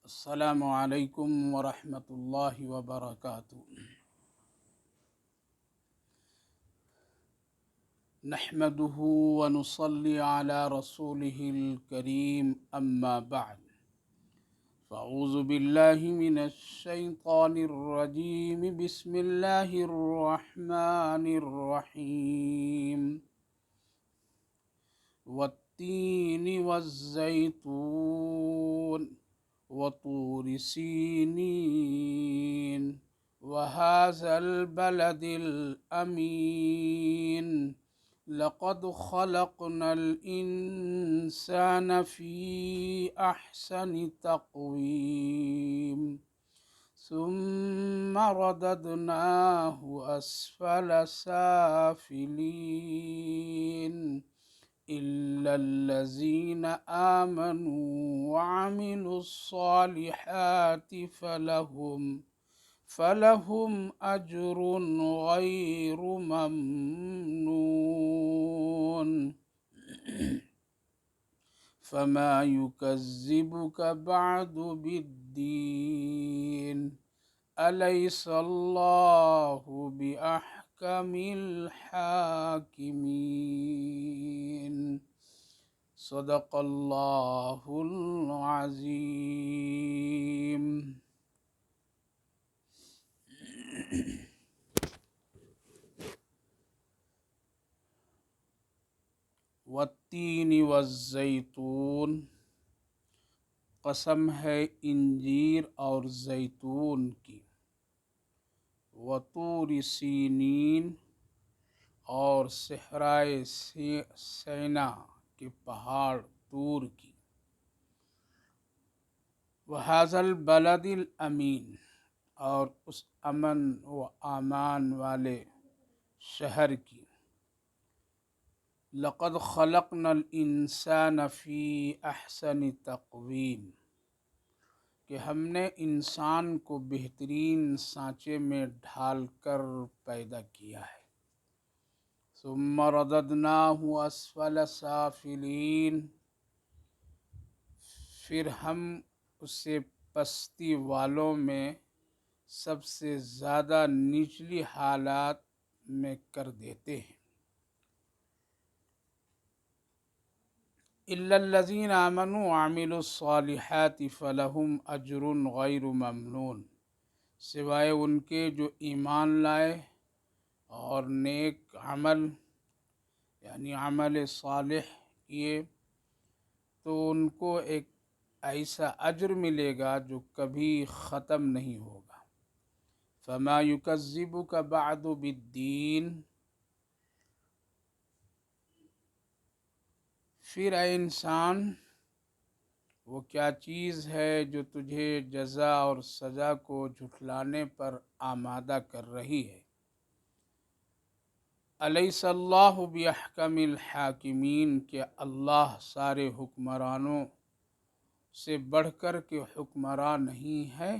السلام علیکم ورحمۃ اللہ وبرکاتہ۔ نحمده ونصلي على رسوله الكريم اما بعد فاعوذ باللہ من الشیطان الرجیم بسم اللہ الرحمن الرحیم والتین والزیتون وطور سینین وهذا البلد الأمین لقد خلقنا الإنسان في أحسن تقويم ثم رددناه أسفل سافلين إلا الذين آمنوا وعملوا الصالحات فلهم أجر غير ممنون فما يكذبك بعد بالدين أليس الله بأحكم الحاكمين صدق اللہ العظیم۔ والتین والزیتون، قسم ہے انجیر اور زیتون کی، وطور سینین اور صحرائے سینا کے پہاڑ طور کی، وہذا البلد الامین اور اس امن و امان والے شہر کی، لقد خلقنا الانسان فی احسن تقویم کہ ہم نے انسان کو بہترین سانچے میں ڈھال کر پیدا کیا ہے، ثم رددناہ اسفل سافلین پھر ہم اسے پستی والوں میں سب سے زیادہ نچلی حالات میں کر دیتے ہیں۔ إِلَّا الَّذِينَ آمَنُوا وَعَمِلُوا الصَّالِحَاتِ فَلَهُمْ أَجْرٌ غَيْرُ مَمْنُونٍ، سوائے ان کے جو ایمان لائے اور نیک عمل یعنی عمل صالح کیے تو ان کو ایک ایسا اجر ملے گا جو کبھی ختم نہیں ہوگا۔ فَمَا يُكَذِّبُكَ بَعْدُ بِالدِّينِ، پھر اے انسان وہ کیا چیز ہے جو تجھے جزا اور سزا کو جھٹلانے پر آمادہ کر رہی ہے۔ الیس اللہ باحکم الحاکمین، کہ اللہ سارے حکمرانوں سے بڑھ کر کے حکمراں نہیں ہے۔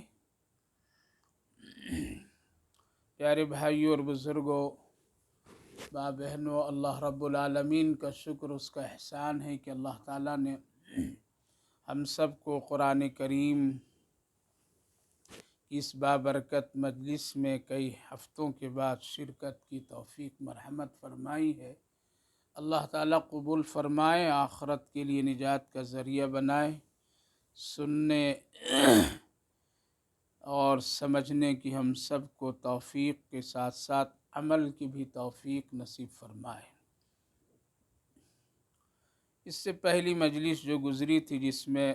پیارے بھائیوں اور بزرگوں، ماں بہنوں، اللہ رب العالمین کا شکر، اس کا احسان ہے کہ اللہ تعالیٰ نے ہم سب کو قرآن کریم اس بابرکت مجلس میں کئی ہفتوں کے بعد شرکت کی توفیق مرحمت فرمائی ہے۔ اللہ تعالیٰ قبول فرمائے، آخرت کے لیے نجات کا ذریعہ بنائے، سننے اور سمجھنے کی ہم سب کو توفیق کے ساتھ ساتھ عمل کی بھی توفیق نصیب فرمائے۔ اس سے پہلی مجلس جو گزری تھی جس میں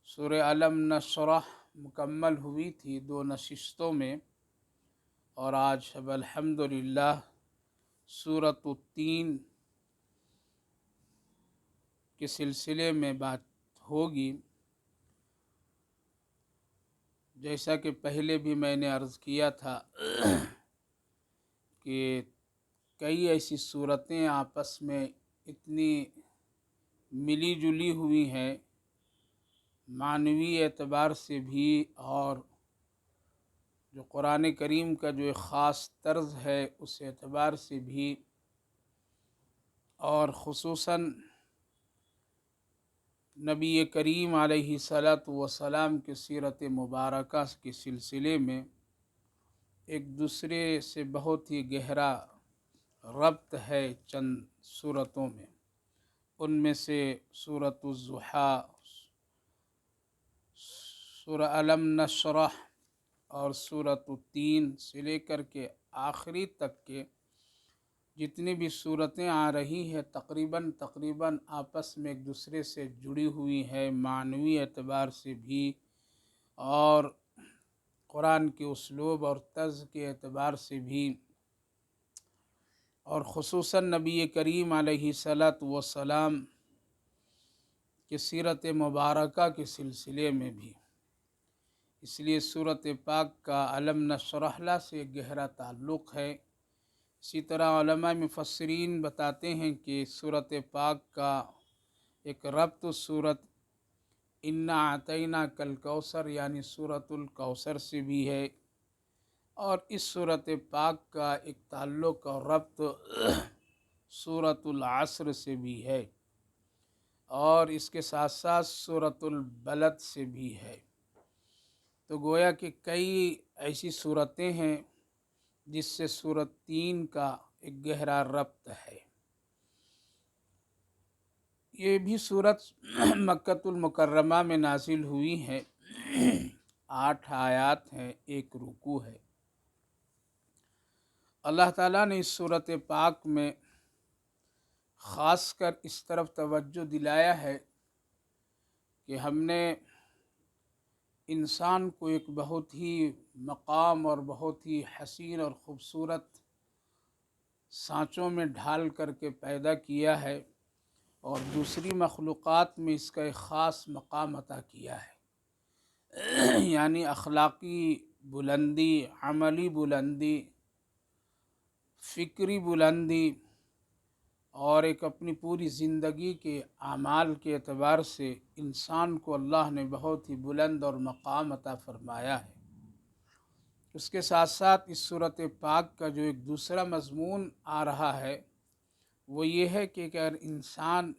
سورہ علم نشرح مکمل ہوئی تھی 2 نشستوں میں، اور آج اب الحمدللہ سورۃ التین کے سلسلے میں بات ہوگی۔ جیسا کہ پہلے بھی میں نے عرض کیا تھا کہ کئی ایسی صورتیں آپس میں اتنی ملی جلی ہوئی ہیں، معنوی اعتبار سے بھی اور جو قرآن کریم کا جو ایک خاص طرز ہے اس اعتبار سے بھی، اور خصوصاً نبی کریم علیہ السلام کے سیرت مبارکہ کے سلسلے میں ایک دوسرے سے بہت ہی گہرا ربط ہے چند صورتوں میں. ان میں سے سورۃ الضحیٰ، سورہ الم نشرح اور سورۃ التین سے لے کر کے آخری تک کے جتنی بھی صورتیں آ رہی ہیں تقریباً آپس میں ایک دوسرے سے جڑی ہوئی ہے، معنوی اعتبار سے بھی اور قرآن کے اسلوب اور طرز کے اعتبار سے بھی، اور خصوصاً نبی کریم علیہ السلام کی سیرت مبارکہ کے سلسلے میں بھی. اس لیے سورۃ پاک کا الم نشرح سے گہرا تعلق ہے. اسی طرح علماء مفسرین بتاتے ہیں کہ سورۃ پاک کا ایک ربط سورۃ انا اعطیناک الکوثر یعنی سورۃ الکوثر سے بھی ہے، اور اس سورۃ پاک کا ایک تعلق اور ربط سورۃ العصر سے بھی ہے، اور اس کے ساتھ ساتھ سورۃ البلد سے بھی ہے. تو گویا کہ کئی ایسی صورتیں ہیں جس سے سورۃ 3 کا ایک گہرا ربط ہے. یہ بھی سورت مکۃ المکرمہ میں نازل ہوئی ہے. 8 آیات ہیں، 1 رکوع ہے. اللہ تعالیٰ نے اس سورۃ پاک میں خاص کر اس طرف توجہ دلایا ہے کہ ہم نے انسان کو ایک بہت ہی مقام اور بہت ہی حسین اور خوبصورت سانچوں میں ڈھال کر کے پیدا کیا ہے، اور دوسری مخلوقات میں اس کا ایک خاص مقام عطا کیا ہے. یعنی اخلاقی بلندی، عملی بلندی، فکری بلندی، اور ایک اپنی پوری زندگی کے اعمال کے اعتبار سے انسان کو اللہ نے بہت ہی بلند اور مقام عطا فرمایا ہے. اس کے ساتھ ساتھ اس سورۃ پاک کا جو ایک دوسرا مضمون آ رہا ہے وہ یہ ہے کہ اگر انسان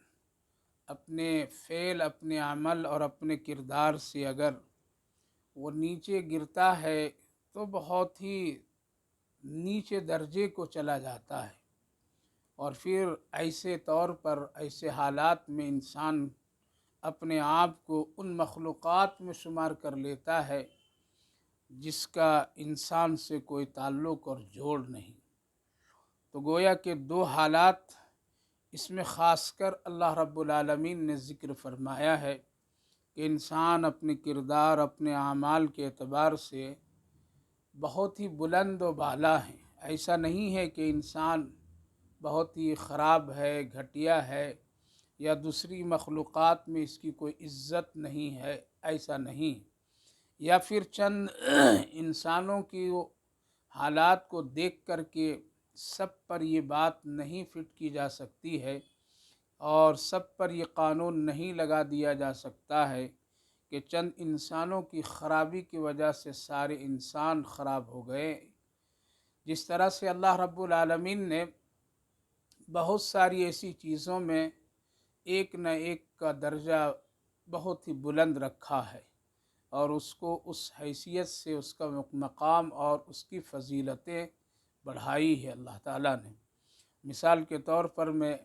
اپنے فعل، اپنے عمل اور اپنے کردار سے اگر وہ نیچے گرتا ہے تو بہت ہی نیچے درجے کو چلا جاتا ہے، اور پھر ایسے طور پر، ایسے حالات میں انسان اپنے آپ کو ان مخلوقات میں شمار کر لیتا ہے جس کا انسان سے کوئی تعلق اور جوڑ نہیں. تو گویا کہ 2 حالات اس میں خاص کر اللہ رب العالمین نے ذکر فرمایا ہے کہ انسان اپنے کردار، اپنے اعمال کے اعتبار سے بہت ہی بلند و بالا ہے. ایسا نہیں ہے کہ انسان بہت ہی خراب ہے، گھٹیا ہے، یا دوسری مخلوقات میں اس کی کوئی عزت نہیں ہے، ایسا نہیں. یا پھر چند انسانوں کی حالات کو دیکھ کر کے سب پر یہ بات نہیں فٹ کی جا سکتی ہے، اور سب پر یہ قانون نہیں لگا دیا جا سکتا ہے کہ چند انسانوں کی خرابی کی وجہ سے سارے انسان خراب ہو گئے. جس طرح سے اللہ رب العالمین نے بہت ساری ایسی چیزوں میں ایک نہ ایک کا درجہ بہت ہی بلند رکھا ہے، اور اس کو اس حیثیت سے اس کا مقام اور اس کی فضیلتیں بڑھائی ہے اللہ تعالیٰ نے. مثال کے طور پر میں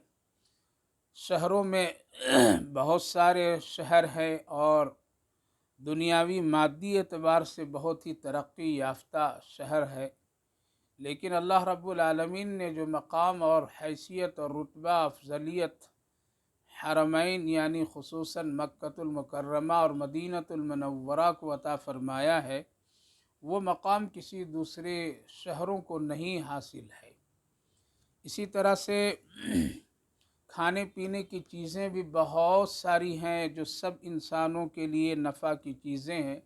شہروں میں بہت سارے شہر ہیں اور دنیاوی مادی اعتبار سے بہت ہی ترقی یافتہ شہر ہے، لیکن اللہ رب العالمین نے جو مقام اور حیثیت اور رتبہ افضلیت حرمین یعنی خصوصاً مکۃ المکرمہ اور مدینۃ المنورہ کو عطا فرمایا ہے، وہ مقام کسی دوسرے شہروں کو نہیں حاصل ہے. اسی طرح سے کھانے پینے کی چیزیں بھی بہت ساری ہیں جو سب انسانوں کے لیے نفع کی چیزیں ہیں،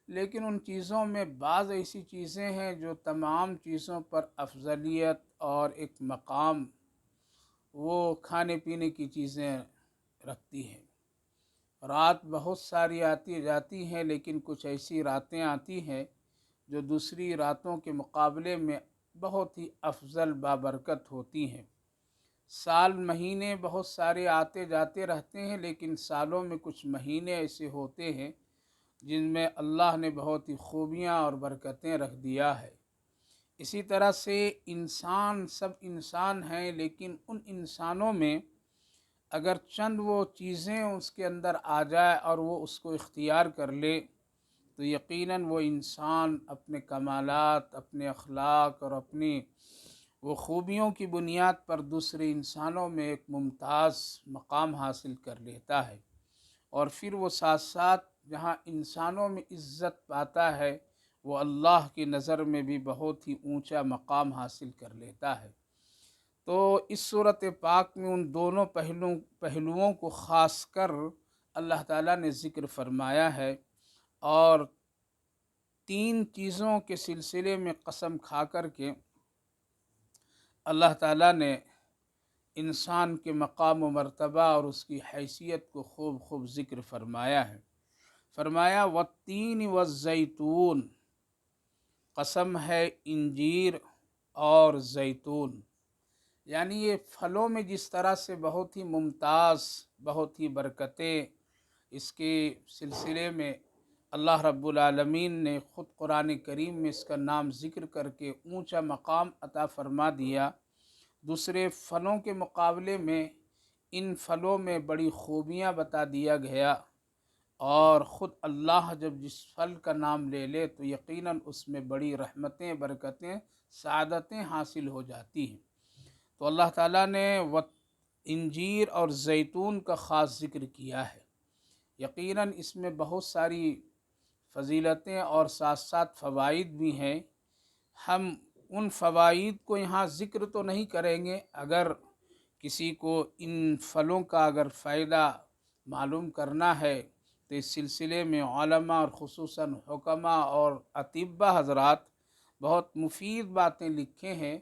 لیکن ان چیزوں میں بعض ایسی چیزیں ہیں جو تمام چیزوں پر افضلیت اور ایک مقام وہ کھانے پینے کی چیزیں رکھتی ہیں. رات بہت ساری آتی جاتی ہیں، لیکن کچھ ایسی راتیں آتی ہیں جو دوسری راتوں کے مقابلے میں بہت ہی افضل بابرکت ہوتی ہیں. سال مہینے بہت سارے آتے جاتے رہتے ہیں، لیکن سالوں میں کچھ مہینے ایسے ہوتے ہیں جن میں اللہ نے بہت ہی خوبیاں اور برکتیں رکھ دیا ہے۔ اسی طرح سے انسان، سب انسان ہیں، لیکن ان انسانوں میں اگر چند وہ چیزیں اس کے اندر آ جائے اور وہ اس کو اختیار کر لے تو یقیناً وہ انسان اپنے کمالات، اپنے اخلاق اور اپنی وہ خوبیوں کی بنیاد پر دوسرے انسانوں میں ایک ممتاز مقام حاصل کر لیتا ہے، اور پھر وہ ساتھ ساتھ جہاں انسانوں میں عزت پاتا ہے وہ اللہ کی نظر میں بھی بہت ہی اونچا مقام حاصل کر لیتا ہے۔ تو اس صورت پاک میں ان دونوں پہلوؤں کو خاص کر اللہ تعالیٰ نے ذکر فرمایا ہے، اور تین چیزوں کے سلسلے میں قسم کھا کر کے اللہ تعالیٰ نے انسان کے مقام و مرتبہ اور اس کی حیثیت کو خوب ذکر فرمایا ہے۔ فرمایا والتین والزیتون، قسم ہے انجیر اور زیتون، یعنی یہ پھلوں میں جس طرح سے بہت ہی ممتاز، بہت ہی برکتیں اس کے سلسلے میں اللہ رب العالمین نے خود قرآن کریم میں اس کا نام ذکر کر کے اونچا مقام عطا فرما دیا، دوسرے پھلوں کے مقابلے میں ان پھلوں میں بڑی خوبیاں بتا دیا گیا، اور خود اللہ جب جس پھل کا نام لے لے تو یقیناً اس میں بڑی رحمتیں، برکتیں، سعادتیں حاصل ہو جاتی ہیں۔ تو اللہ تعالیٰ نے انجیر اور زیتون کا خاص ذکر کیا ہے۔ یقیناً اس میں بہت ساری فضیلتیں اور ساتھ ساتھ فوائد بھی ہیں۔ ہم ان فوائد کو یہاں ذکر تو نہیں کریں گے، اگر کسی کو ان پھلوں کا اگر فائدہ معلوم کرنا ہے تو اس سلسلے میں علماء اور خصوصاً حکماء اور اطباء حضرات بہت مفید باتیں لکھے ہیں،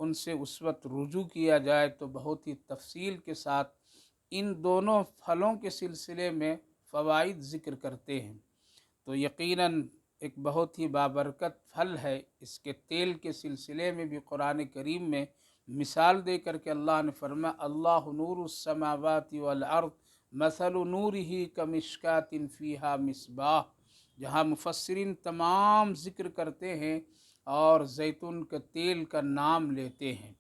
ان سے اس وقت رجوع کیا جائے تو بہت ہی تفصیل کے ساتھ ان دونوں پھلوں کے سلسلے میں فوائد ذکر کرتے ہیں۔ تو یقیناً ایک بہت ہی بابرکت پھل ہے، اس کے تیل کے سلسلے میں بھی قرآن کریم میں مثال دے کر کے اللہ نے فرمایا اللہ نور السماوات والارض مثل نورہ کمشکاۃ فیہا مصباح، جہاں مفسرین تمام ذکر کرتے ہیں اور زیتون کے تیل کا نام لیتے ہیں،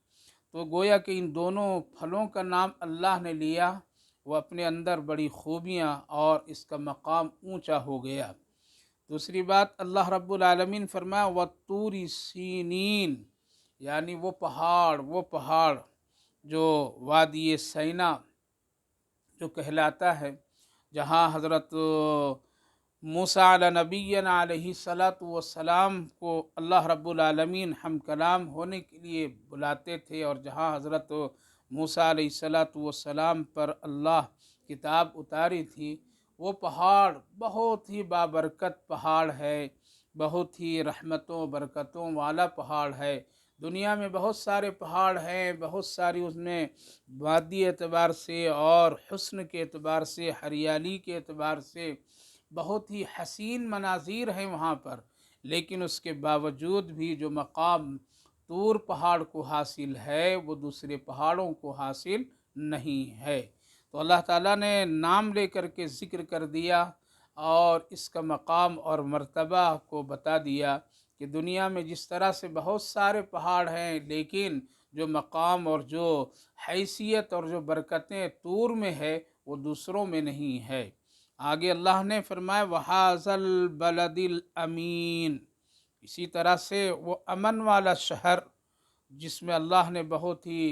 تو گویا کہ ان دونوں پھلوں کا نام اللہ نے لیا، وہ اپنے اندر بڑی خوبیاں اور اس کا مقام اونچا ہو گیا۔ دوسری بات اللہ رب العالمین فرمایا والطور سینین، یعنی وہ پہاڑ جو وادی سینا جو کہلاتا ہے، جہاں حضرت موسیٰ علیہ نبینا علیہ السلام کو اللہ رب العالمین ہم کلام ہونے کے لیے بلاتے تھے، اور جہاں حضرت موسیٰ علیہ السلام پر اللہ کتاب اتاری تھی، وہ پہاڑ بہت ہی بابرکت پہاڑ ہے، بہت ہی رحمتوں برکتوں والا پہاڑ ہے۔ دنیا میں بہت سارے پہاڑ ہیں، بہت ساری اس میں وادی اعتبار سے اور حسن کے اعتبار سے، ہریالی کے اعتبار سے بہت ہی حسین مناظر ہیں وہاں پر، لیکن اس کے باوجود بھی جو مقام طور پہاڑ کو حاصل ہے وہ دوسرے پہاڑوں کو حاصل نہیں ہے۔ تو اللہ تعالیٰ نے نام لے کر کے ذکر کر دیا اور اس کا مقام اور مرتبہ کو بتا دیا کہ دنیا میں جس طرح سے بہت سارے پہاڑ ہیں، لیکن جو مقام اور جو حیثیت اور جو برکتیں طور میں ہے وہ دوسروں میں نہیں ہے۔ آگے اللہ نے فرمایا وَهَٰذَا الْبَلَدِ الْأَمِينَ، اسی طرح سے وہ امن والا شہر جس میں اللہ نے بہت ہی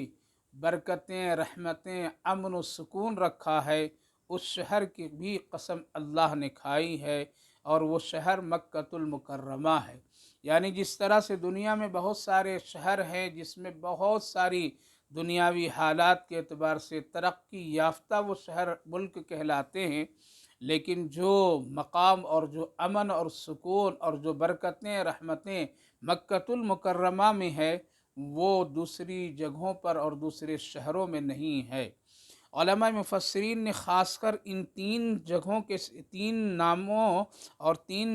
برکتیں، رحمتیں، امن و سکون رکھا ہے، اس شہر کی بھی قسم اللہ نے کھائی ہے، اور وہ شہر مکۃ المکرمہ ہے۔ یعنی جس طرح سے دنیا میں بہت سارے شہر ہیں جس میں بہت ساری دنیاوی حالات کے اعتبار سے ترقی یافتہ وہ شہر ملک کہلاتے ہیں، لیکن جو مقام اور جو امن اور سکون اور جو برکتیں، رحمتیں مکۃ المکرمہ میں ہے وہ دوسری جگہوں پر اور دوسرے شہروں میں نہیں ہے۔ علماء مفسرین نے خاص کر ان تین جگہوں کے، تین ناموں اور تین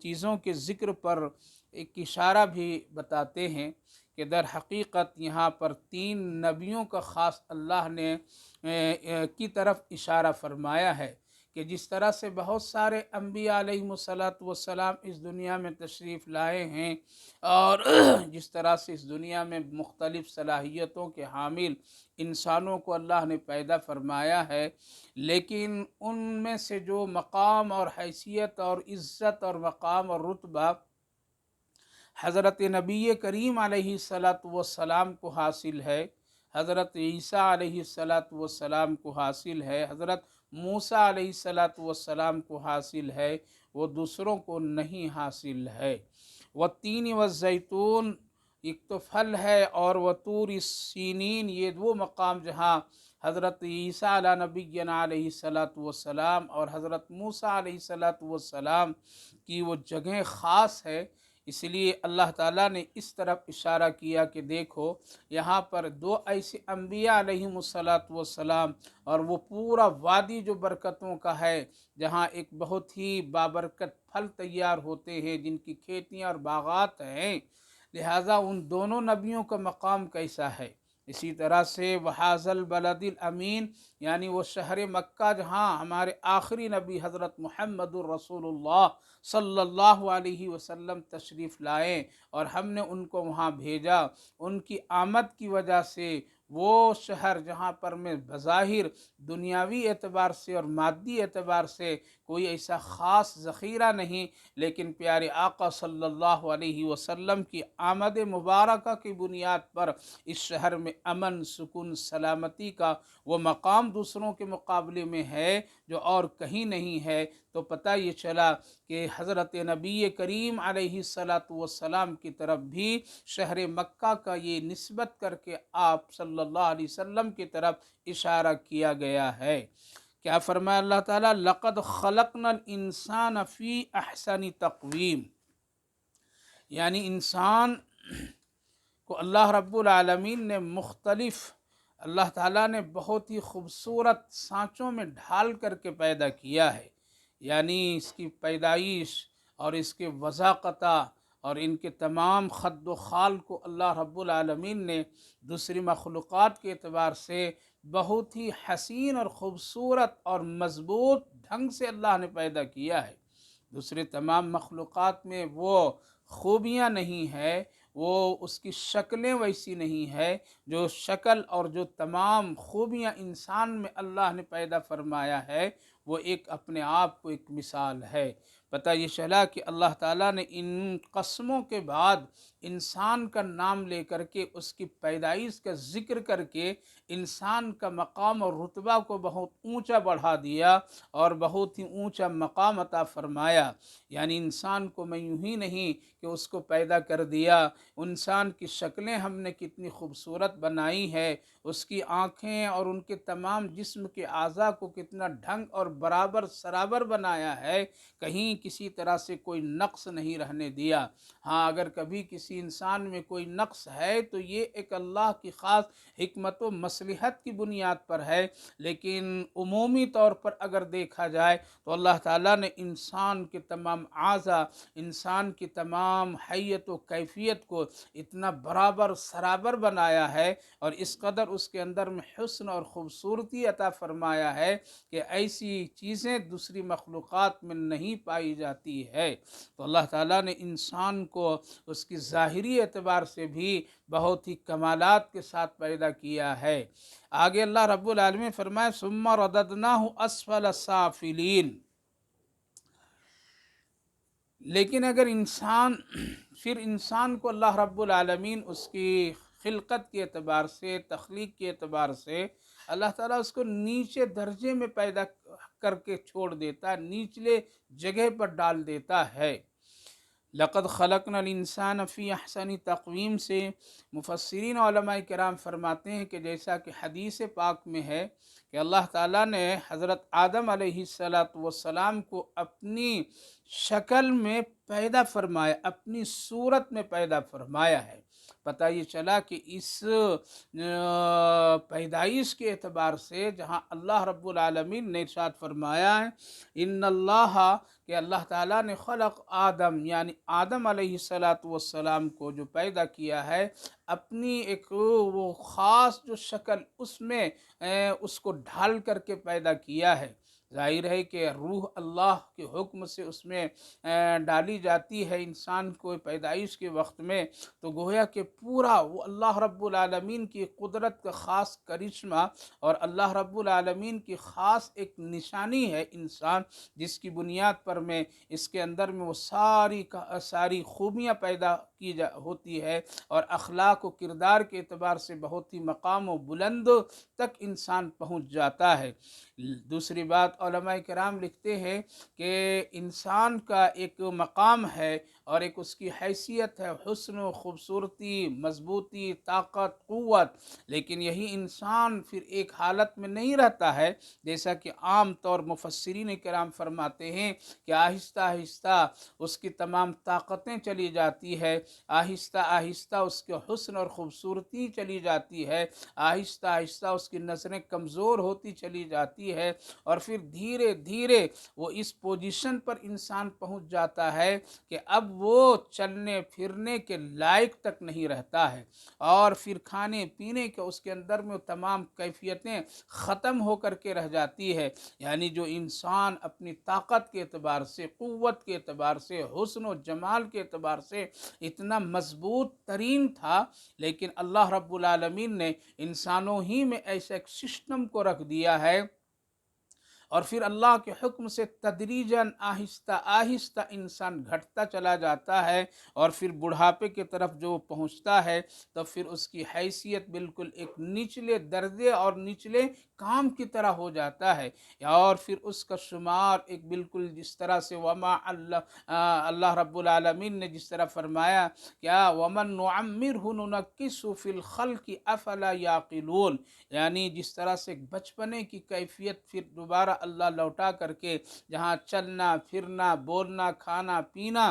چیزوں کے ذکر پر ایک اشارہ بھی بتاتے ہیں کہ در حقیقت یہاں پر 3 نبیوں کا خاص اللہ نے کی طرف اشارہ فرمایا ہے کہ جس طرح سے بہت سارے انبیاء علیہم السلام اس دنیا میں تشریف لائے ہیں، اور جس طرح سے اس دنیا میں مختلف صلاحیتوں کے حامل انسانوں کو اللہ نے پیدا فرمایا ہے، لیکن ان میں سے جو مقام اور حیثیت اور عزت اور مقام اور رتبہ حضرت نبی کریم علیہ السلام کو حاصل ہے، حضرت عیسیٰ علیہ السلام کو حاصل ہے، حضرت موسیٰ علیہ السلام کو حاصل ہے، وہ دوسروں کو نہیں حاصل ہے۔ والتین والزیتون ایک تو پھل ہے، اور وطور سینین یہ وہ مقام جہاں حضرت عیسیٰ علیہ نبینا علیہ السلام اور حضرت موسیٰ علیہ السلام کی وہ جگہ خاص ہے۔ اس لیے اللہ تعالیٰ نے اس طرف اشارہ کیا کہ دیکھو یہاں پر 2 ایسے انبیاء علیہم السلام، اور وہ پورا وادی جو برکتوں کا ہے، جہاں ایک بہت ہی بابرکت پھل تیار ہوتے ہیں، جن کی کھیتیاں اور باغات ہیں، لہٰذا ان دونوں نبیوں کا مقام کیسا ہے۔ اسی طرح سے وحاذ البلد الامین، یعنی وہ شہر مکہ جہاں ہمارے آخری نبی حضرت محمد الرسول اللہ صلی اللہ علیہ وسلم تشریف لائے اور ہم نے ان کو وہاں بھیجا، ان کی آمد کی وجہ سے وہ شہر جہاں پر میں بظاہر دنیاوی اعتبار سے اور مادی اعتبار سے کوئی ایسا خاص ذخیرہ نہیں، لیکن پیارے آقا صلی اللہ علیہ وسلم کی آمد مبارکہ کی بنیاد پر اس شہر میں امن، سکون، سلامتی کا وہ مقام دوسروں کے مقابلے میں ہے جو اور کہیں نہیں ہے۔ تو پتہ یہ چلا کہ حضرت نبی کریم علیہ السلام کی طرف بھی شہر مکہ کا یہ نسبت کر کے آپ صلی اللہ علیہ وسلم کی طرف اشارہ کیا گیا ہے۔ کیا فرمایا اللہ تعالیٰ؟ لَقَدْ خَلَقْنَا الْإِنسَانَ فِي أَحْسَنِ تَقْوِيمٍ، یعنی انسان کو اللہ رب العالمین نے مختلف، اللہ تعالیٰ نے بہت ہی خوبصورت سانچوں میں ڈھال کر کے پیدا کیا ہے، یعنی اس کی پیدائش اور اس کے وضاقتہ اور ان کے تمام خد و خال کو اللہ رب العالمین نے دوسری مخلوقات کے اعتبار سے بہت ہی حسین اور خوبصورت اور مضبوط ڈھنگ سے اللہ نے پیدا کیا ہے۔ دوسرے تمام مخلوقات میں وہ خوبیاں نہیں ہے، وہ اس کی شکلیں ویسی نہیں ہے جو شکل اور جو تمام خوبیاں انسان میں اللہ نے پیدا فرمایا ہے، وہ ایک اپنے آپ کو ایک مثال ہے۔ پتہ یہ چلا کہ اللہ تعالیٰ نے ان قسموں کے بعد انسان کا نام لے کر کے اس کی پیدائش کا ذکر کر کے انسان کا مقام اور رتبہ کو بہت اونچا بڑھا دیا اور بہت ہی اونچا مقام عطا فرمایا۔ یعنی انسان کو میں یوں ہی نہیں کہ اس کو پیدا کر دیا، انسان کی شکلیں ہم نے کتنی خوبصورت بنائی ہے، اس کی آنکھیں اور ان کے تمام جسم کے اعضاء کو کتنا ڈھنگ اور برابر سرابر بنایا ہے، کہیں کسی طرح سے کوئی نقص نہیں رہنے دیا۔ ہاں اگر کبھی کسی انسان میں کوئی نقص ہے تو یہ ایک اللہ کی خاص حکمت و مصلحت کی بنیاد پر ہے، لیکن عمومی طور پر اگر دیکھا جائے تو اللہ تعالیٰ نے انسان کے تمام اعضاء، انسان کی تمام حیت و کیفیت کو اتنا برابر سرابر بنایا ہے اور اس قدر اس کے اندر میں حسن اور خوبصورتی عطا فرمایا ہے کہ ایسی چیزیں دوسری مخلوقات میں نہیں پائی جاتی ہے۔ تو اللہ تعالیٰ نے انسان کو اس کی ظاہری اعتبار سے بھی بہت ہی کمالات کے ساتھ پیدا کیا ہے۔ آگے اللہ رب العالمین فرمائے ثم رددناہ اسفل سافلین، لیکن اگر پھر انسان کو اللہ رب العالمین اس کی خلقت کے اعتبار سے، تخلیق کے اعتبار سے اللہ تعالیٰ اس کو نیچے درجے میں پیدا کر کے چھوڑ دیتا ہے، نیچلے جگہ پر ڈال دیتا ہے۔ لقد خلقنا الانسان فی احسن تقویم سے مفسرین علماء کرام فرماتے ہیں کہ جیسا کہ حدیث پاک میں ہے کہ اللہ تعالیٰ نے حضرت آدم علیہ السلام کو اپنی شکل میں پیدا فرمایا، اپنی صورت میں پیدا فرمایا ہے۔ پتہ یہ چلا کہ اس پیدائش کے اعتبار سے جہاں اللہ رب العالمین نے ارشاد فرمایا ہے ان اللہ، کہ اللہ تعالیٰ نے خلق آدم، یعنی آدم علیہ السلام کو جو پیدا کیا ہے اپنی ایک وہ خاص جو شکل اس میں اس کو ڈھال کر کے پیدا کیا ہے۔ ظاہر ہے کہ روح اللہ کے حکم سے اس میں ڈالی جاتی ہے انسان کو پیدائش کے وقت میں، تو گویا کہ پورا وہ اللہ رب العالمین کی قدرت کا خاص کرشمہ اور اللہ رب العالمین کی خاص ایک نشانی ہے انسان، جس کی بنیاد پر میں اس کے اندر میں وہ ساری خوبیاں پیدا ہوتی ہے، اور اخلاق و کردار کے اعتبار سے بہت ہی مقام و بلند تک انسان پہنچ جاتا ہے۔ دوسری بات علماء کرام لکھتے ہیں کہ انسان کا ایک مقام ہے اور ایک اس کی حیثیت ہے، حسن و خوبصورتی، مضبوطی، طاقت، قوت، لیکن یہی انسان پھر ایک حالت میں نہیں رہتا ہے، جیسا کہ عام طور مفسرین کرام فرماتے ہیں کہ آہستہ آہستہ اس کی تمام طاقتیں چلی جاتی ہے، آہستہ آہستہ اس کے حسن اور خوبصورتی چلی جاتی ہے، آہستہ آہستہ اس کی نظریں کمزور ہوتی چلی جاتی ہے، اور پھر دھیرے دھیرے وہ اس پوزیشن پر انسان پہنچ جاتا ہے کہ اب وہ چلنے پھرنے کے لائق تک نہیں رہتا ہے، اور پھر کھانے پینے کے اس کے اندر میں تمام کیفیتیں ختم ہو کر کے رہ جاتی ہے۔ یعنی جو انسان اپنی طاقت کے اعتبار سے، قوت کے اعتبار سے، حسن و جمال کے اعتبار سے اتنا مضبوط ترین تھا، لیکن اللہ رب العالمین نے انسانوں ہی میں ایسا ایک سسٹم کو رکھ دیا ہے، اور پھر اللہ کے حکم سے تدریجاً آہستہ آہستہ انسان گھٹتا چلا جاتا ہے، اور پھر بڑھاپے کی طرف جو پہنچتا ہے تو پھر اس کی حیثیت بالکل ایک نچلے درجے اور نچلے کام کی طرح ہو جاتا ہے، اور پھر اس کا شمار ایک بالکل جس طرح سے اللہ رب العالمین نے جس طرح فرمایا کیا وَمَن نُعَمِّرْهُ نُنَكِّسُهُ فِي الْخَلْقِ أَفَلَا يَعْقِلُونَ، یعنی جس طرح سے ایک بچپنے کی کیفیت پھر دوبارہ اللہ لوٹا کر کے جہاں چلنا پھرنا، بولنا، کھانا پینا،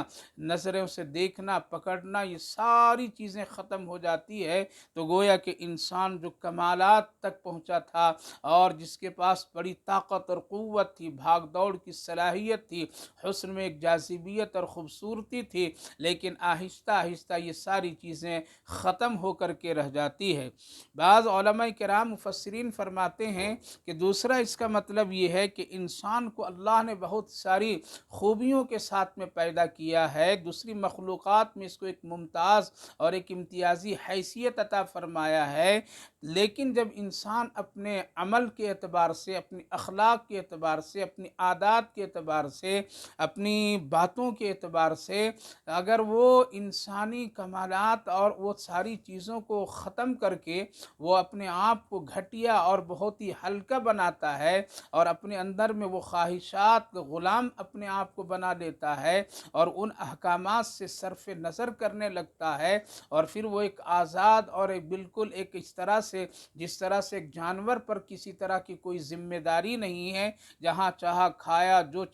نظروں سے دیکھنا پکڑنا، یہ ساری چیزیں ختم ہو جاتی ہے، تو گویا کہ انسان جو کمالات تک پہنچا تھا اور جس کے پاس بڑی طاقت اور قوت تھی، بھاگ دوڑ کی صلاحیت تھی، حسن میں ایک جاذبیت اور خوبصورتی تھی، لیکن آہستہ آہستہ یہ ساری چیزیں ختم ہو کر کے رہ جاتی ہے۔ بعض علماء کرام مفسرین فرماتے ہیں کہ دوسرا اس کا مطلب یہ ہے کہ انسان کو اللہ نے بہت ساری خوبیوں کے ساتھ میں پیدا کیا ہے، دوسری مخلوقات میں اس کو ایک ممتاز اور ایک امتیازی حیثیت عطا فرمایا ہے، لیکن جب انسان اپنے عمل کے اعتبار سے، اپنی اخلاق کے اعتبار سے، اپنی عادات کے اعتبار سے، اپنی باتوں کے اعتبار سے اگر وہ انسانی کمالات اور وہ ساری چیزوں کو ختم کر کے وہ اپنے آپ کو گھٹیا اور بہت ہی ہلکا بناتا ہے، اور اپنے اندر میں وہ خواہشات کا غلام اپنے آپ کو بنا لیتا ہے، اور ان احکامات سے صرف نظر کرنے لگتا ہے، اور پھر وہ ایک آزاد اور ایک بالکل ایک اس طرح سے جس طرح سے ایک جانور پر کسی طرح کی کوئی ذمہ داری نہیں ہے، جہاں چاہا کھایا، جو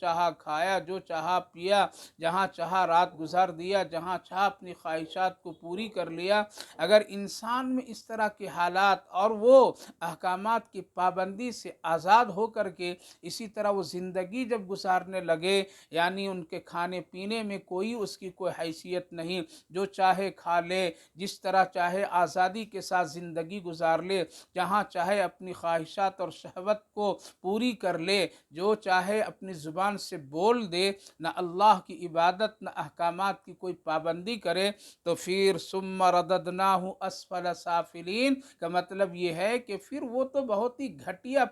چاہا پیا، جہاں چاہا رات گزار دیا، جہاں چاہا اپنی خواہشات کو پوری کر لیا۔ اگر انسان میں اس طرح کے حالات اور وہ احکامات کی پابندی سے آزاد ہو کر کے اسی طرح وہ زندگی جب گزارنے لگے، یعنی ان کے کھانے پینے میں اس کی کوئی حیثیت نہیں، جو چاہے کھا لے، جس طرح چاہے آزادی کے ساتھ زندگی گزار لے، جہاں چاہے اپنی خواہشات اور شہوت کو پوری کر لے، جو چاہے اپنی زبان سے بول دے، نہ اللہ کی عبادت نہ احکامات کی کوئی پابندی کرے، تو پھر ثم رددناہ اسفل سافلین کا مطلب یہ ہے کہ پھر وہ تو بہت ہی گھٹیا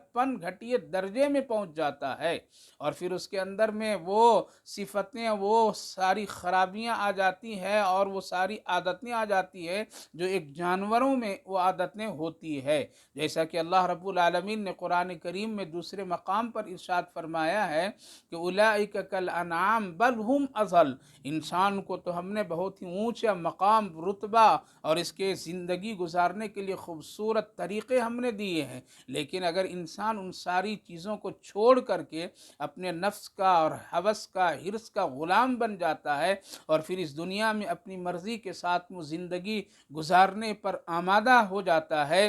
درجے میں پہنچ جاتا ہے، اور پھر اس کے اندر میں وہ صفتیں، وہ ساری خرابیاں آ جاتی ہیں، اور وہ ساری عادتیں آ جاتی ہے جو ایک جانوروں میں وہ عادتیں ہوتی ہے، جیسا کہ اللہ رب العالمین نے قرآن کریم میں دوسرے مقام پر ارشاد فرمایا ہے کہ اولئک کالانعام بل ہم اضل، انسان کو تو ہم نے بہت ہی اونچا مقام، رتبہ اور اس کے زندگی گزارنے کے لیے خوبصورت طریقے ہم نے دیے ہیں، لیکن اگر انسان ان ساری چیزوں کو کو چھوڑ کر کے اپنے نفس کا اور ہوس کا حرص کا غلام بن جاتا ہے، اور پھر اس دنیا میں اپنی مرضی کے ساتھ وہ زندگی گزارنے پر آمادہ ہو جاتا ہے،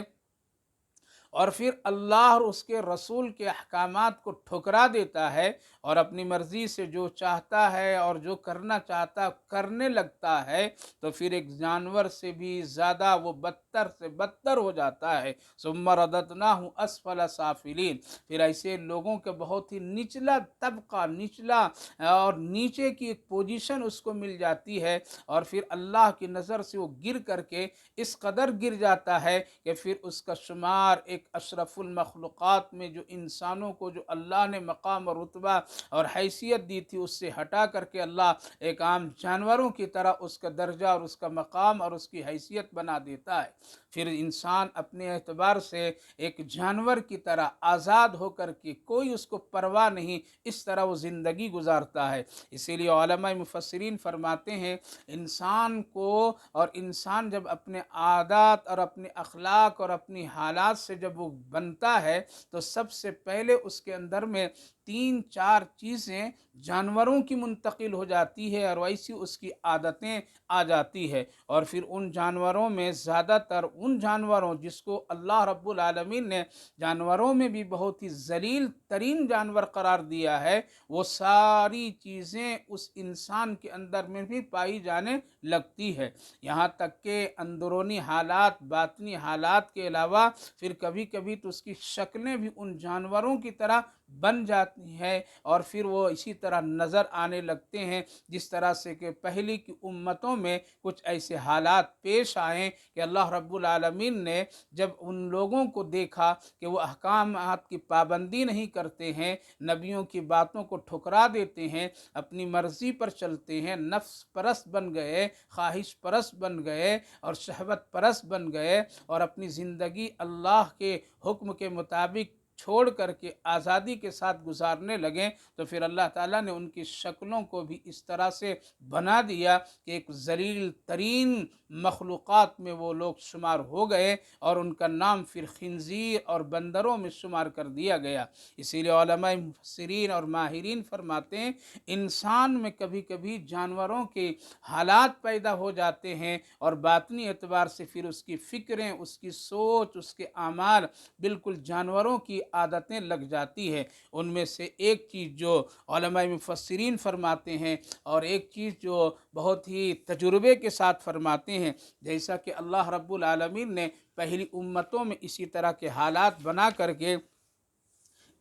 اور پھر اللہ اور اس کے رسول کے احکامات کو ٹھکرا دیتا ہے اور اپنی مرضی سے جو چاہتا ہے اور جو کرنا چاہتا کرنے لگتا ہے، تو پھر ایک جانور سے بھی زیادہ وہ بدتر سے بدتر ہو جاتا ہے۔ ثم رددناہ اسفل سافلین، پھر ایسے لوگوں کے بہت ہی نچلا طبقہ، نچلا اور نیچے کی ایک پوزیشن اس کو مل جاتی ہے، اور پھر اللہ کی نظر سے وہ گر کر کے اس قدر گر جاتا ہے کہ پھر اس کا شمار ایک اشرف المخلوقات میں، جو انسانوں کو جو اللہ نے مقام اور رتبہ اور حیثیت دی تھی، اس سے ہٹا کر کے اللہ ایک عام جانوروں کی طرح اس کا درجہ اور اس کا مقام اور اس کی حیثیت بنا دیتا ہے۔ پھر انسان اپنے اعتبار سے ایک جانور کی طرح آزاد ہو کر کے، کوئی اس کو پرواہ نہیں، اس طرح وہ زندگی گزارتا ہے۔ اسی لیے علماء مفسرین فرماتے ہیں انسان کو، اور انسان جب اپنے عادات اور اپنے اخلاق اور اپنی حالات سے جب وہ بنتا ہے، تو سب سے پہلے اس کے اندر میں 3-4 چیزیں جانوروں کی منتقل ہو جاتی ہے، اور ویسی اس کی عادتیں آ جاتی ہے، اور پھر ان جانوروں میں زیادہ تر ان جانوروں جس کو اللہ رب العالمین نے جانوروں میں بھی بہت ہی ذلیل ترین جانور قرار دیا ہے، وہ ساری چیزیں اس انسان کے اندر میں بھی پائی جانے لگتی ہے۔ یہاں تک کہ اندرونی حالات، باطنی حالات کے علاوہ پھر کبھی کبھی تو اس کی شکلیں بھی ان جانوروں کی طرح بن جاتی ہیں، اور پھر وہ اسی طرح نظر آنے لگتے ہیں جس طرح سے کہ پہلی کی امتوں میں کچھ ایسے حالات پیش آئیں کہ اللہ رب العالمین نے جب ان لوگوں کو دیکھا کہ وہ احکامات کی پابندی نہیں کرتے ہیں، نبیوں کی باتوں کو ٹھکرا دیتے ہیں، اپنی مرضی پر چلتے ہیں، نفس پرست بن گئے، خواہش پرست بن گئے اور شہوت پرست بن گئے، اور اپنی زندگی اللہ کے حکم کے مطابق چھوڑ کر کے آزادی کے ساتھ گزارنے لگیں، تو پھر اللہ تعالیٰ نے ان کی شکلوں کو بھی اس طرح سے بنا دیا کہ ایک ذلیل ترین مخلوقات میں وہ لوگ شمار ہو گئے، اور ان کا نام پھر خنزیر اور بندروں میں شمار کر دیا گیا۔ اسی لیے علماء مفسرین اور ماہرین فرماتے ہیں انسان میں کبھی کبھی جانوروں کے حالات پیدا ہو جاتے ہیں، اور باطنی اعتبار سے پھر اس کی فکریں، اس کی سوچ، اس کے اعمال بالکل جانوروں کی عادتیں لگ جاتی ہے۔ ان میں سے ایک چیز جو علماء مفسرین فرماتے ہیں، اور ایک چیز جو بہت ہی تجربے کے ساتھ فرماتے ہیں، جیسا کہ اللہ رب العالمین نے پہلی امتوں میں اسی طرح کے حالات بنا کر کے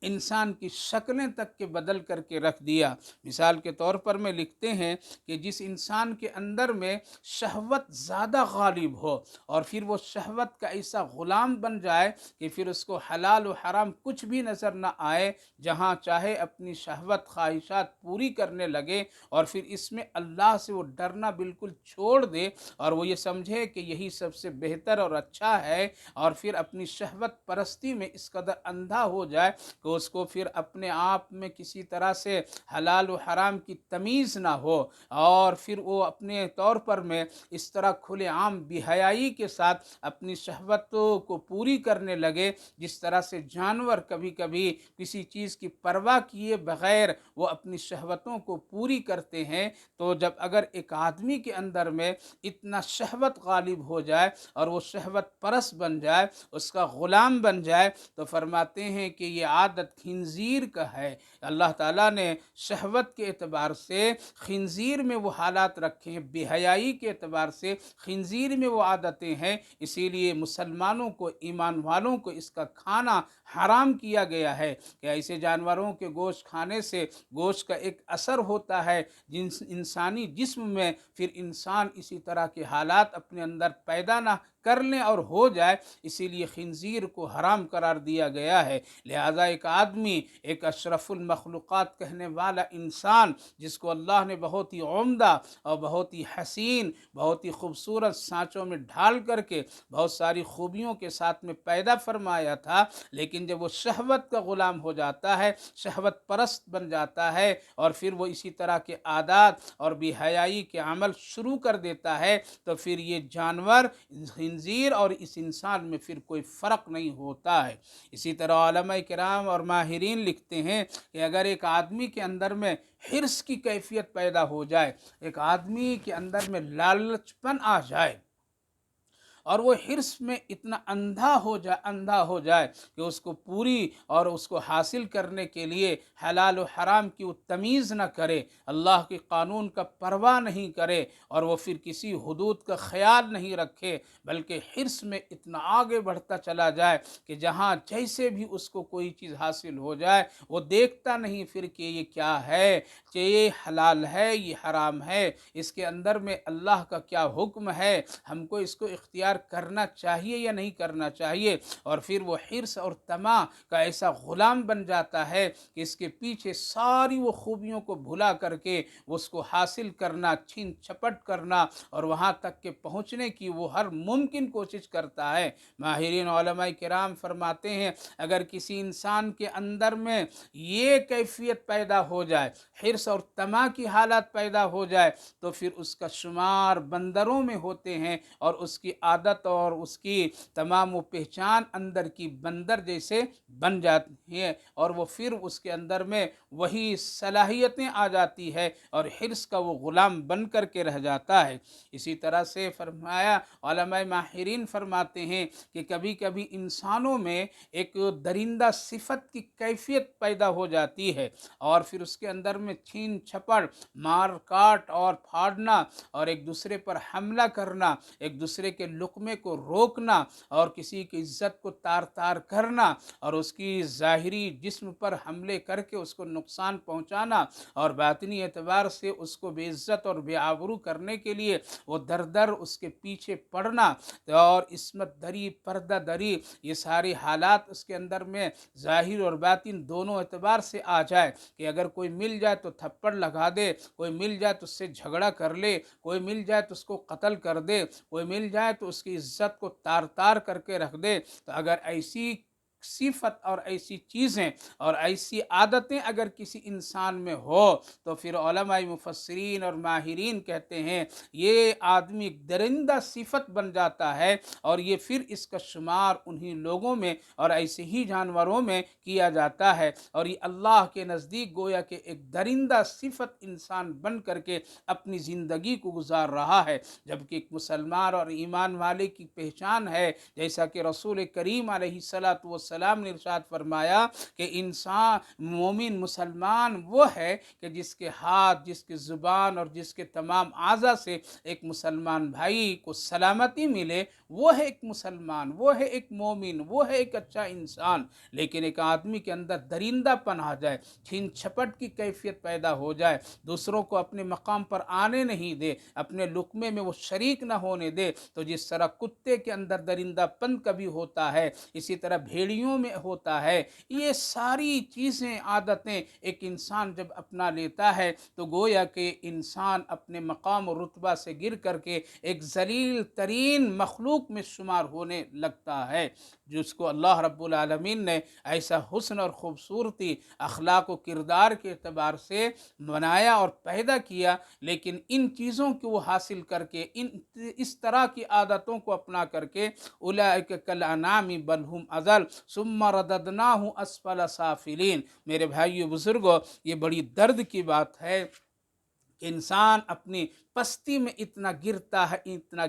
انسان کی شکلیں تک کے بدل کر کے رکھ دیا۔ مثال کے طور پر میں لکھتے ہیں کہ جس انسان کے اندر میں شہوت زیادہ غالب ہو، اور پھر وہ شہوت کا ایسا غلام بن جائے کہ پھر اس کو حلال و حرام کچھ بھی نظر نہ آئے، جہاں چاہے اپنی شہوت خواہشات پوری کرنے لگے، اور پھر اس میں اللہ سے وہ ڈرنا بالکل چھوڑ دے، اور وہ یہ سمجھے کہ یہی سب سے بہتر اور اچھا ہے، اور پھر اپنی شہوت پرستی میں اس قدر اندھا ہو جائے کہ اس کو پھر اپنے آپ میں کسی طرح سے حلال و حرام کی تمیز نہ ہو، اور پھر وہ اپنے طور پر میں اس طرح کھلے عام بے حیائی کے ساتھ اپنی شہوتوں کو پوری کرنے لگے، جس طرح سے جانور کبھی کبھی کسی چیز کی پرواہ کیے بغیر وہ اپنی شہوتوں کو پوری کرتے ہیں۔ تو جب اگر ایک آدمی کے اندر میں اتنا شہوت غالب ہو جائے اور وہ شہوت پرست بن جائے، اس کا غلام بن جائے، تو فرماتے ہیں کہ یہ عادت خنزیر کا ہے۔ اللہ تعالیٰ نے شہوت کے اعتبار سے خنزیر میں وہ حالات رکھے ہیں، بے حیائی کے اعتبار سے خنزیر میں وہ عادتیں ہیں، اسی لیے مسلمانوں کو، ایمان والوں کو اس کا کھانا حرام کیا گیا ہے کہ ایسے جانوروں کے گوشت کھانے سے گوشت کا ایک اثر ہوتا ہے انسانی جسم میں، پھر انسان اسی طرح کے حالات اپنے اندر پیدا نہ کر لیں اور ہو جائے، اسی لیے خنزیر کو حرام قرار دیا گیا ہے۔ لہذا ایک آدمی، ایک اشرف المخلوقات کہنے والا انسان، جس کو اللہ نے بہت ہی عمدہ اور بہت ہی حسین، بہت ہی خوبصورت سانچوں میں ڈھال کر کے بہت ساری خوبیوں کے ساتھ میں پیدا فرمایا تھا، لیکن جب وہ شہوت کا غلام ہو جاتا ہے، شہوت پرست بن جاتا ہے، اور پھر وہ اسی طرح کے عادات اور بے حیائی کے عمل شروع کر دیتا ہے، تو پھر یہ جانور خنزیر اور اس انسان میں پھر کوئی فرق نہیں ہوتا ہے۔ اسی طرح علماء کرام اور ماہرین لکھتے ہیں کہ اگر ایک آدمی کے اندر میں حرص کی کیفیت پیدا ہو جائے، ایک آدمی کے اندر میں لالچپن آ جائے اور وہ حرص میں اتنا اندھا ہو جائے کہ اس کو پوری اور اس کو حاصل کرنے کے لیے حلال و حرام کی وہ تمیز نہ کرے، اللہ کے قانون کا پرواہ نہیں کرے، اور وہ پھر کسی حدود کا خیال نہیں رکھے، بلکہ حرص میں اتنا آگے بڑھتا چلا جائے کہ جہاں جیسے بھی اس کو کوئی چیز حاصل ہو جائے وہ دیکھتا نہیں پھر کہ یہ کیا ہے، کہ یہ حلال ہے یہ حرام ہے، اس کے اندر میں اللہ کا کیا حکم ہے، ہم کو اس کو اختیار کرنا چاہیے یا نہیں کرنا چاہیے، اور پھر وہ حرص اور طمع کا ایسا غلام بن جاتا ہے کہ اس کے پیچھے ساری وہ خوبیوں کو بھلا کر کے اس کو حاصل کرنا، چھین چھپٹ کرنا اور وہاں تک کہ پہنچنے کی وہ ہر ممکن کوشش کرتا ہے۔ ماہرین علماء کرام فرماتے ہیں اگر کسی انسان کے اندر میں یہ کیفیت پیدا ہو جائے، حرص اور طمع کی حالت پیدا ہو جائے، تو پھر اس کا شمار بندروں میں ہوتے ہیں، اور اس کی عادت اور اس کی تمام و پہچان اندر کی بندر جیسے بن جاتی ہیں، اور وہ پھر اس کے اندر میں وہی صلاحیتیں آ جاتی ہے اور حرص کا وہ غلام بن کر کے رہ جاتا ہے۔ اسی طرح سے فرمایا علماء ماہرین فرماتے ہیں کہ کبھی کبھی انسانوں میں ایک درندہ صفت کی کیفیت پیدا ہو جاتی ہے، اور پھر اس کے اندر میں چھین چھپڑ، مار کاٹ اور پھاڑنا، اور ایک دوسرے پر حملہ کرنا، ایک دوسرے کے لقمے کو روکنا، اور کسی کی عزت کو تار تار کرنا، اور اس کی ظاہری جسم پر حملے کر کے اس کو نقصان پہنچانا، اور باطنی اعتبار سے اس کو بے عزت اور بے آبرو کرنے کے لیے وہ در در اس کے پیچھے پڑنا، اور عصمت دری، پردہ دری، یہ ساری حالات اس کے اندر میں ظاہر اور باطن دونوں اعتبار سے آ جائے کہ اگر کوئی مل جائے تو تھپڑ لگا دے، کوئی مل جائے تو اس سے جھگڑا کر لے، کوئی مل جائے تو اس کو قتل کر دے، کوئی مل جائے تو اس کی عزت کو تار تار کر کے رکھ دے۔ تو اگر ایسی صفت اور ایسی چیزیں اور ایسی عادتیں اگر کسی انسان میں ہو تو پھر علماء مفسرین اور ماہرین کہتے ہیں یہ آدمی ایک درندہ صفت بن جاتا ہے، اور یہ پھر اس کا شمار انہی لوگوں میں اور ایسے ہی جانوروں میں کیا جاتا ہے، اور یہ اللہ کے نزدیک گویا کہ ایک درندہ صفت انسان بن کر کے اپنی زندگی کو گزار رہا ہے، جبکہ ایک مسلمان اور ایمان والے کی پہچان ہے، جیسا کہ رسول کریم علیہ السلام نے ارشاد فرمایا کہ انسان مومن مسلمان وہ ہے کہ جس کے ہاتھ، جس کی زبان اور جس کے تمام اعضاء سے ایک مسلمان بھائی کو سلامتی ملے، وہ ہے ایک مسلمان، وہ ہے ایک مومن، وہ ہے ایک اچھا انسان۔ لیکن ایک آدمی کے اندر درندہ پن آ جائے، چھین چھپٹ کی کیفیت پیدا ہو جائے، دوسروں کو اپنے مقام پر آنے نہیں دے، اپنے لقمے میں وہ شریک نہ ہونے دے، تو جس طرح کتے کے اندر درندہ پن کبھی ہوتا ہے اسی طرح بھیڑیوں میں ہوتا ہے۔ یہ ساری چیزیں، عادتیں ایک انسان جب اپنا لیتا ہے تو گویا کہ انسان اپنے مقام و رتبہ سے گر کر کے ایک ذلیل ترین مخلوق میں شمار ہونے لگتا ہے، جس کو اللہ رب العالمین نے ایسا حسن اور خوبصورتی، اخلاق و کردار کے اعتبار سے بنایا اور پیدا کیا، لیکن ان چیزوں کو وہ حاصل کر کے، اس طرح کی عادتوں کو اپنا کر کے اولئک کالانعام بل هم اضل ثم رددناہ اسفل سافلین۔ میرے بھائیو بزرگو، یہ بڑی درد کی بات ہے کہ انسان اپنی پستی میں اتنا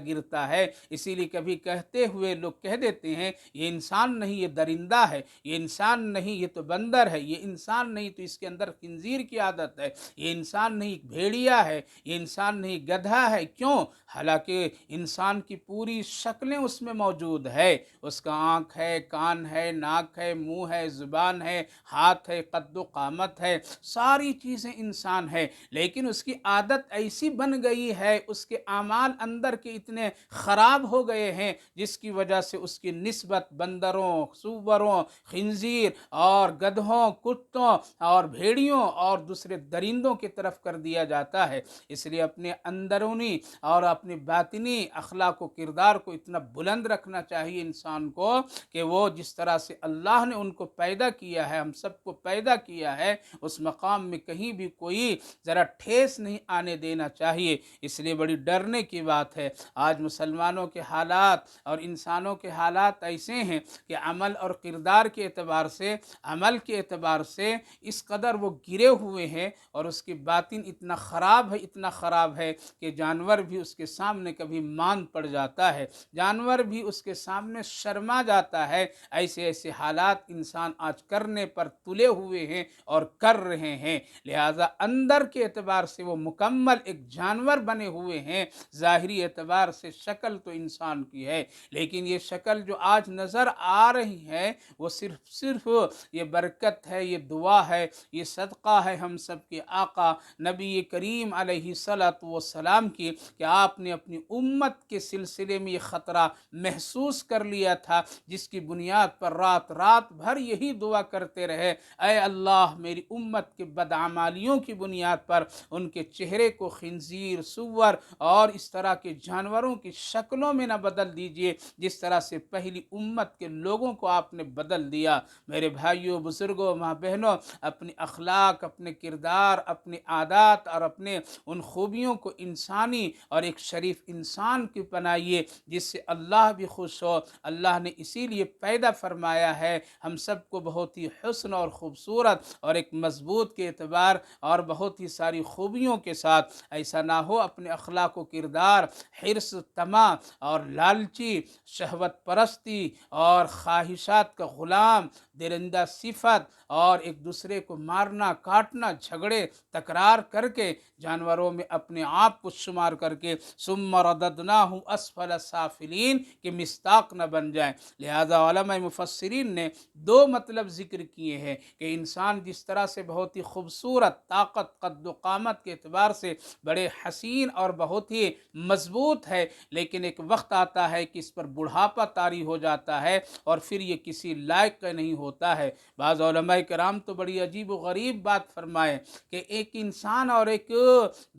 گرتا ہے، اسی لیے کبھی کہتے ہوئے لوگ کہہ دیتے ہیں یہ انسان نہیں یہ درندہ ہے، یہ انسان نہیں یہ تو بندر ہے، یہ انسان نہیں تو اس کے اندر خنزیر کی عادت ہے، یہ انسان نہیں بھیڑیا ہے، یہ انسان نہیں گدھا ہے۔ کیوں؟ حالانکہ انسان کی پوری شکلیں اس میں موجود ہے، اس کا آنکھ ہے، کان ہے، ناک ہے، منہ ہے، زبان ہے، ہاتھ ہے، قد و قامت ہے، ساری چیزیں انسان ہے، لیکن اس کی عادت ایسی بن گئی ہے، اس کے اعمال اندر کے اتنے خراب ہو گئے ہیں جس کی وجہ سے اس کی نسبت بندروں، سوروں، خنزیر اور گدھوں، کتوں اور بھیڑیوں اور دوسرے درندوں کی طرف کر دیا جاتا ہے۔ اس لیے اپنے اندرونی اور اپنی باطنی اخلاق و کردار کو اتنا بلند رکھنا چاہیے انسان کو کہ وہ جس طرح سے اللہ نے ان کو پیدا کیا ہے، ہم سب کو پیدا کیا ہے، اس مقام میں کہیں بھی کوئی ذرا ٹھیس نہیں آنے دینا چاہیے۔ اس لیے بڑی ڈرنے کی بات ہے۔ آج مسلمانوں کے حالات اور انسانوں کے حالات ایسے ہیں کہ عمل اور کردار کے اعتبار سے، عمل کے اعتبار سے اس قدر وہ گرے ہوئے ہیں، اور اس کی باطن اتنا خراب ہے، اتنا خراب ہے کہ جانور بھی اس کے سامنے کبھی مان پڑ جاتا ہے، جانور بھی اس کے سامنے شرما جاتا ہے۔ ایسے ایسے حالات انسان آج کرنے پر تلے ہوئے ہیں اور کر رہے ہیں، لہذا اندر کے اعتبار سے وہ مکمل ایک جانور بنے ہوئے ہیں۔ ظاہری اعتبار سے شکل تو انسان کی ہے، لیکن یہ شکل جو آج نظر آ رہی ہے وہ صرف یہ برکت ہے، یہ دعا ہے، یہ صدقہ ہے ہم سب کے آقا نبی کریم علیہ الصلاۃ والسلام کی، کہ آپ نے اپنی امت کے سلسلے میں یہ خطرہ محسوس کر لیا تھا، جس کی بنیاد پر رات رات بھر یہی دعا کرتے رہے، اے اللہ میری امت کے بدعمالیوں کی بنیاد پر ان کے چہرے کو خنزیر، سور اور اس طرح کے جانوروں کی شکلوں میں نہ بدل دیجئے جس طرح سے پہلی امت کے لوگوں کو آپ نے بدل دیا۔ میرے بھائیوں، بزرگوں، ماں بہنوں، اپنی اخلاق، اپنے کردار، اپنے عادات اور اپنے ان خوبیوں کو انسانی اور ایک شریف انسان کی بنائیے جس سے اللہ بھی خوش ہو۔ اللہ نے اسی لیے پیدا فرمایا ہے ہم سب کو بہت ہی حسن اور خوبصورت اور ایک مضبوط کے اعتبار اور بہت ہی ساری خوبیوں کے ساتھ۔ ایسا نہ ہو اپنے اخلاق و کردار حرص، طمع اور لالچی، شہوت پرستی اور خواہشات کا غلام، درندہ صفت اور ایک دوسرے کو مارنا، کاٹنا، جھگڑے تکرار کر کے، جانوروں میں اپنے آپ کو شمار کر کے ثم رددناہ اسفل سافلین کے مستاق نہ بن جائیں۔ لہذا علماء مفسرین نے دو مطلب ذکر کیے ہیں کہ انسان جس طرح سے بہت ہی خوبصورت، طاقت، قد و قامت کے اعتبار سے بڑے حسین اور بہت ہی مضبوط ہے، لیکن ایک وقت آتا ہے کہ اس پر بڑھاپا طاری ہو جاتا ہے اور پھر یہ کسی لائق کا نہیں ہوتا ہے۔ بعض علماء کرام تو بڑی عجیب و غریب بات فرمائے کہ ایک انسان اور ایک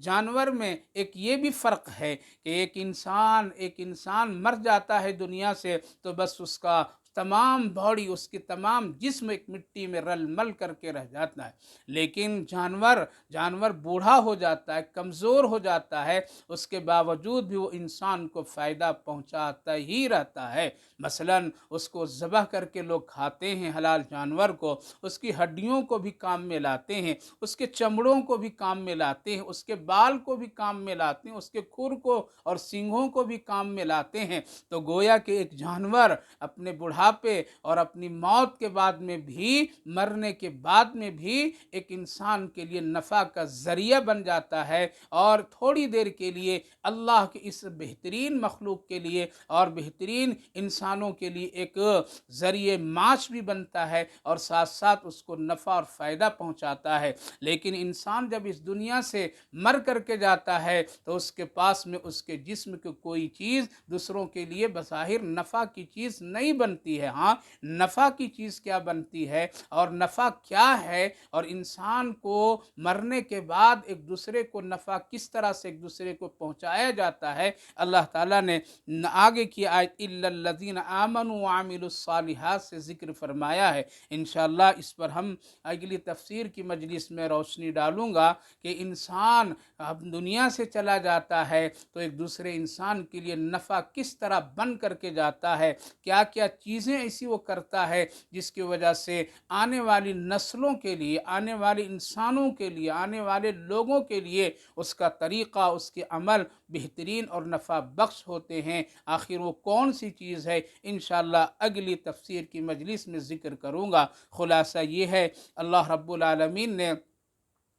جانور میں ایک یہ بھی فرق ہے کہ ایک انسان مر جاتا ہے دنیا سے تو بس اس کا تمام باڈی، اس کی تمام جسم ایک مٹی میں رل مل کر کے رہ جاتا ہے، لیکن جانور بوڑھا ہو جاتا ہے، کمزور ہو جاتا ہے، اس کے باوجود بھی وہ انسان کو فائدہ پہنچاتا ہی رہتا ہے۔ مثلا اس کو ذبح کر کے لوگ کھاتے ہیں، حلال جانور کو، اس کی ہڈیوں کو بھی کام میں لاتے ہیں، اس کے چمڑوں کو بھی کام میں لاتے ہیں، اس کے بال کو بھی کام میں لاتے ہیں، اس کے کھر کو اور سینگوں کو بھی کام میں لاتے ہیں۔ تو گویا کہ ایک جانور اپنے بڑھاپے اور اپنی موت کے بعد میں بھی، مرنے کے بعد میں بھی ایک انسان کے لیے نفع کا ذریعہ بن جاتا ہے، اور تھوڑی دیر کے لیے اللہ کے اس بہترین مخلوق کے لیے اور بہترین انسانوں کے لیے ایک ذریعہ معاش بھی بنتا ہے، اور ساتھ ساتھ اس کو نفع اور فائدہ پہنچاتا ہے۔ لیکن انسان جب اس دنیا سے مر کر کے جاتا ہے تو اس کے پاس میں اس کے جسم کی کوئی چیز دوسروں کے لیے بظاہر نفع کی چیز نہیں بنتی ہے۔ ہاں، نفع کی چیز کیا بنتی ہے اور نفع کیا ہے، اور انسان کو مرنے کے بعد ایک دوسرے کو نفع کس طرح سے ایک دوسرے کو پہنچایا جاتا ہے، اللہ تعالیٰ نے آگے کی آیت الا الذین آمنوا وعملوا الصالحات سے ذکر فرمایا ہے۔ انشاءاللہ اس پر ہم اگلی تفسیر کی مجلس میں روشنی ڈالوں گا کہ انسان اب دنیا سے چلا جاتا ہے تو ایک دوسرے انسان کے لیے نفع کس طرح بن کر کے جاتا ہے، کیا کیا چیزیں ایسی وہ کرتا ہے جس کی وجہ سے آنے والی نسلوں کے لیے، آنے والے انسانوں کے لیے، آنے والے لوگوں کے لیے اس کا طریقہ، اس کے عمل بہترین اور نفع بخش ہوتے ہیں۔ آخر وہ کون سی چیز ہے، انشاءاللہ اگلی تفسیر کی مجلس میں ذکر کروں گا۔ خلاصہ یہ ہے، اللہ رب العالمین نے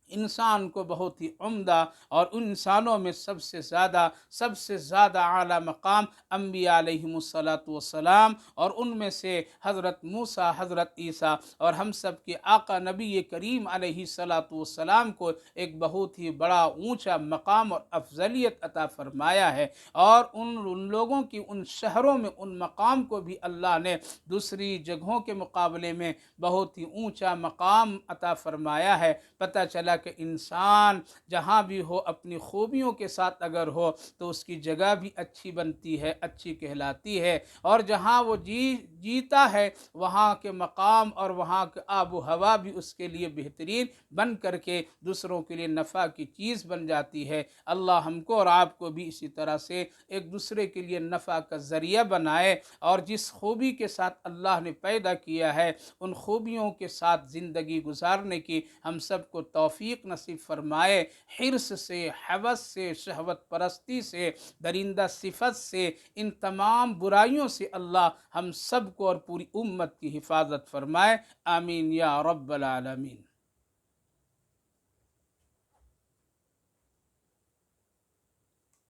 انسان کو بہت ہی عمدہ اور ان انسانوں میں سب سے زیادہ اعلیٰ مقام انبیاء علیہم الصلاۃ والسلام، اور ان میں سے حضرت موسیٰ، حضرت عیسیٰ اور ہم سب کے آقا نبی کریم علیہ الصلاۃ والسلام کو ایک بہت ہی بڑا اونچا مقام اور افضلیت عطا فرمایا ہے، اور ان لوگوں کی ان شہروں میں ان مقام کو بھی اللہ نے دوسری جگہوں کے مقابلے میں بہت ہی اونچا مقام عطا فرمایا ہے۔ پتہ چلا تعالیٰ کہ انسان جہاں بھی ہو اپنی خوبیوں کے ساتھ اگر ہو تو اس کی جگہ بھی اچھی بنتی ہے، اچھی کہلاتی ہے، اور جہاں وہ جیتا ہے وہاں کے مقام اور وہاں کے آب و ہوا بھی اس کے لیے بہترین بن کر کے دوسروں کے لیے نفع کی چیز بن جاتی ہے۔ اللہ ہم کو اور آپ کو بھی اسی طرح سے ایک دوسرے کے لیے نفع کا ذریعہ بنائے، اور جس خوبی کے ساتھ اللہ نے پیدا کیا ہے ان خوبیوں کے ساتھ زندگی گزارنے کی ہم سب کو توفیق نصیب فرمائے۔ حرص سے، ہوس سے، شہوت پرستی سے، درندہ صفت سے، ان تمام برائیوں سے اللہ ہم سب کو اور پوری امت کی حفاظت فرمائے، آمین یا رب العالمین۔